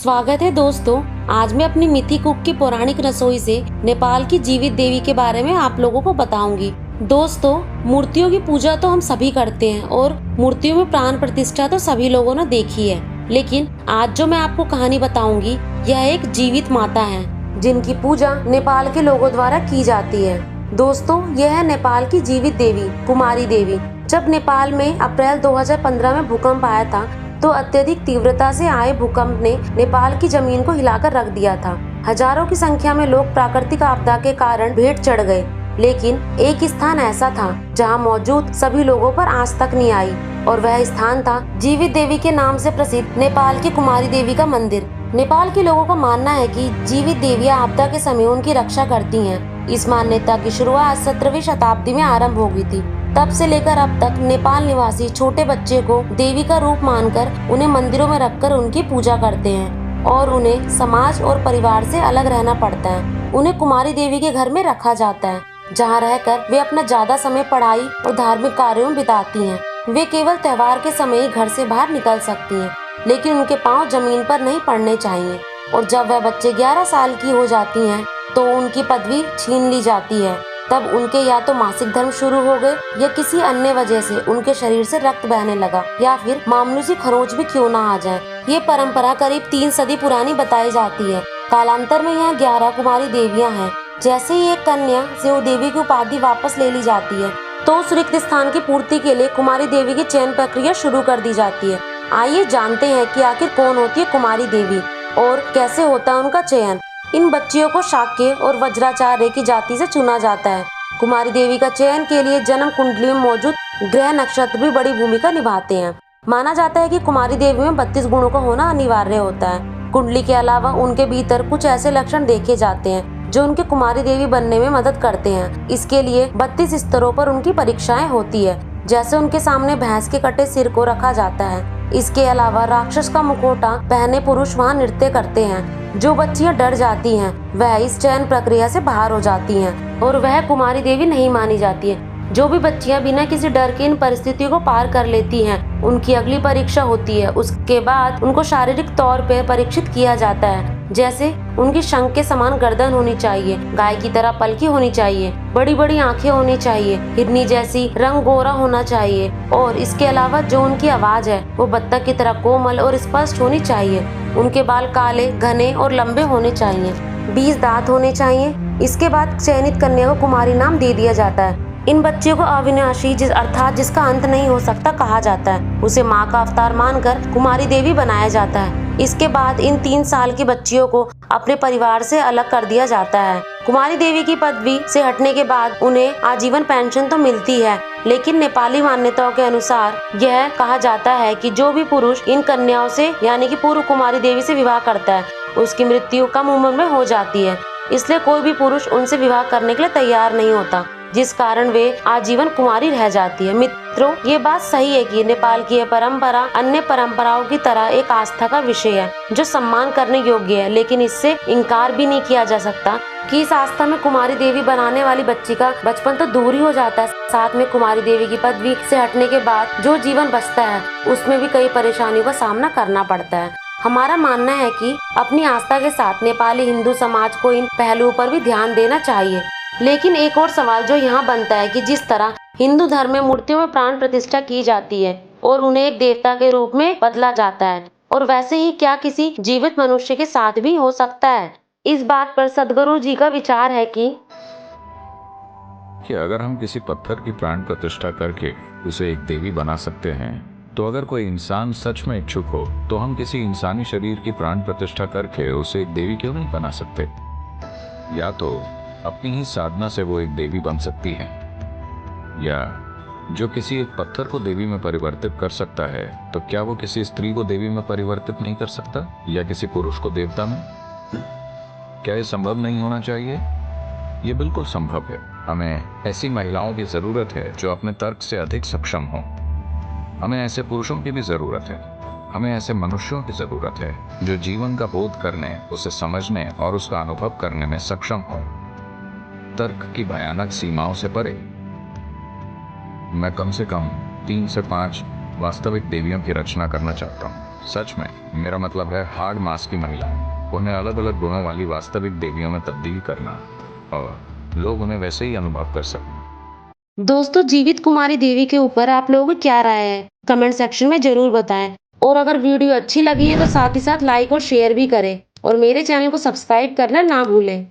स्वागत है दोस्तों। आज मैं अपनी मिथि कुक की पौराणिक रसोई से नेपाल की जीवित देवी के बारे में आप लोगों को बताऊंगी। दोस्तों, मूर्तियों की पूजा तो हम सभी करते हैं और मूर्तियों में प्राण प्रतिष्ठा तो सभी लोगों ने देखी है, लेकिन आज जो मैं आपको कहानी बताऊंगी यह एक जीवित माता है जिनकी पूजा नेपाल के लोगों द्वारा की जाती है। दोस्तों, यह है नेपाल की जीवित देवी कुमारी देवी। जब नेपाल में अप्रैल 2015 में भूकंप आया था तो अत्यधिक तीव्रता से आए भूकंप ने नेपाल की जमीन को हिलाकर रख दिया था। हजारों की संख्या में लोग प्राकृतिक आपदा के कारण भेंट चढ़ गए, लेकिन एक स्थान ऐसा था जहां मौजूद सभी लोगों पर आंच तक नहीं आई और वह स्थान था जीवित देवी के नाम से प्रसिद्ध नेपाल की कुमारी देवी का मंदिर। नेपाल के लोगों का मानना है कि जीवित देवियां आपदा के समय उनकी रक्षा करती हैं। इस मान्यता की शुरुआत 17वीं शताब्दी में आरंभ हो गई थी। तब से लेकर अब तक नेपाल निवासी छोटे बच्चे को देवी का रूप मानकर उन्हें मंदिरों में रखकर उनकी पूजा करते हैं और उन्हें समाज और परिवार से अलग रहना पड़ता है। उन्हें कुमारी देवी के घर में रखा जाता है, जहां रहकर वे अपना ज्यादा समय पढ़ाई और धार्मिक कार्यों में बिताती हैं। वे केवल त्योहार के समय ही घर से बाहर निकल सकती हैं, लेकिन उनके पाँव जमीन पर नहीं पड़ने चाहिए। और जब वह बच्चे 11 साल की हो जाती हैं, तो उनकी पदवी छीन ली जाती है। तब उनके या तो मासिक धर्म शुरू हो गए या किसी अन्य वजह से उनके शरीर से रक्त बहने लगा, या फिर मामूली सी खरोंच भी क्यों ना आ जाए। ये परंपरा करीब 3 सदी पुरानी बताई जाती है। कालांतर में यहाँ 11 कुमारी देवियाँ हैं। जैसे ही एक कन्या से वो देवी की उपाधि वापस ले ली जाती है, तो उस रिक्त स्थान की पूर्ति के लिए कुमारी देवी की चयन प्रक्रिया शुरू कर दी जाती है। आइए जानते हैं कि आखिर कौन होती है कुमारी देवी और कैसे होता है उनका चयन। इन बच्चियों को शाक्य और वज्राचार्य की जाति से चुना जाता है। कुमारी देवी का चयन के लिए जन्म कुंडली में मौजूद ग्रह नक्षत्र भी बड़ी भूमिका निभाते हैं। माना जाता है कि कुमारी देवी में 32 गुणों का होना अनिवार्य होता है। कुंडली के अलावा उनके भीतर कुछ ऐसे लक्षण देखे जाते हैं जो उनके कुमारी देवी बनने में मदद करते हैं। इसके लिए 32 स्तरों पर उनकी परीक्षाएं होती है। जैसे उनके सामने भैंस के कटे सिर को रखा जाता है। इसके अलावा राक्षस का मुखौटा पहने पुरुष वहां नृत्य करते हैं। जो बच्चियां डर जाती हैं वह इस चयन प्रक्रिया से बाहर हो जाती हैं और वह कुमारी देवी नहीं मानी जाती है। जो भी बच्चियां बिना किसी डर के इन परिस्थितियों को पार कर लेती हैं, उनकी अगली परीक्षा होती है। उसके बाद उनको शारीरिक तौर पर परीक्षित किया जाता है। जैसे उनकी शंख के समान गर्दन होनी चाहिए, गाय की तरह पलकी होनी चाहिए, बड़ी बड़ी आंखें होनी चाहिए, हिरनी जैसी रंग गोरा होना चाहिए और इसके अलावा जो उनकी आवाज है वो बत्तख की तरह कोमल और स्पष्ट होनी चाहिए। उनके बाल काले, घने और लंबे होने चाहिए। 20 दांत होने चाहिए। इसके बाद चयनित कन्या को कुमारी नाम दे दिया जाता है। इन बच्चियों को अविनाशी अर्थात जिसका अंत नहीं हो सकता कहा जाता है। उसे माँ का अवतार मानकर कुमारी देवी बनाया जाता है। इसके बाद इन 3 साल की बच्चियों को अपने परिवार से अलग कर दिया जाता है। कुमारी देवी की पदवी से हटने के बाद उन्हें आजीवन पेंशन तो मिलती है, लेकिन नेपाली मान्यताओं के अनुसार यह कहा जाता है कि जो भी पुरुष इन कन्याओं से यानी कि पूर्व कुमारी देवी से विवाह करता है उसकी मृत्यु कम उम्र में हो जाती है। इसलिए कोई भी पुरुष उनसे विवाह करने के लिए तैयार नहीं होता, जिस कारण वे आजीवन कुमारी रह जाती है। मित्रों, ये बात सही है कि नेपाल की यह परंपरा अन्य परंपराओं की तरह एक आस्था का विषय है जो सम्मान करने योग्य है, लेकिन इससे इनकार भी नहीं किया जा सकता कि इस आस्था में कुमारी देवी बनाने वाली बच्ची का बचपन तो दूर ही हो जाता है, साथ में कुमारी देवी की पदवी से हटने के बाद जो जीवन बचता है उसमें भी कई परेशानियों का सामना करना पड़ता है। हमारा मानना है कि अपनी आस्था के साथ नेपाली हिंदू समाज को इन पहलुओं पर भी ध्यान देना चाहिए। लेकिन एक और सवाल जो यहाँ बनता है कि जिस तरह हिंदू धर्म में मूर्तियों में प्राण प्रतिष्ठा की जाती है और उन्हें एक देवता के रूप में बदला जाता है, और वैसे ही क्या किसी जीवित मनुष्य के साथ भी हो सकता है? इस बात पर सदगुरु जी का विचार है कि अगर हम किसी पत्थर की प्राण प्रतिष्ठा करके उसे एक देवी बना सकते हैं, तो अगर कोई इंसान सच में इच्छुक हो तो हम किसी इंसानी शरीर की प्राण प्रतिष्ठा करके उसे एक देवी क्यों नहीं बना सकते? या तो अपनी ही साधना से वो एक देवी बन सकती है, या जो किसी एक पत्थर को देवी में परिवर्तित कर सकता है, तो क्या वो किसी स्त्री को देवी में परिवर्तित नहीं कर सकता, या किसी पुरुष को देवता में? क्या ये संभव नहीं होना चाहिए? ये बिल्कुल संभव है। हमें ऐसी महिलाओं की जरूरत है जो अपने तर्क से अधिक सक्षम हो। हमें ऐसे पुरुषों की भी जरूरत है। हमें ऐसे मनुष्यों की जरूरत है जो जीवन का बोध करने, उसे समझने और उसका अनुभव करने में सक्षम हो, तर्क की भयानक सीमाओं से परे। मैं कम से कम 3 से 5 वास्तविक देवियों की रचना करना चाहता हूँ। सच में मेरा मतलब है हार्ड मास की महिला, उन्हें अलग अलग गुणों वाली वास्तविक देवियों में तब्दील करना और लोग उन्हें वैसे ही अनुभव कर सकें। दोस्तों, जीवित कुमारी देवी के ऊपर आप लोगों की क्या राय है? कमेंट सेक्शन में जरूर बताएं। और अगर वीडियो अच्छी लगी है तो साथ ही साथ लाइक और शेयर भी करें और मेरे चैनल को सब्सक्राइब करना ना भूलें।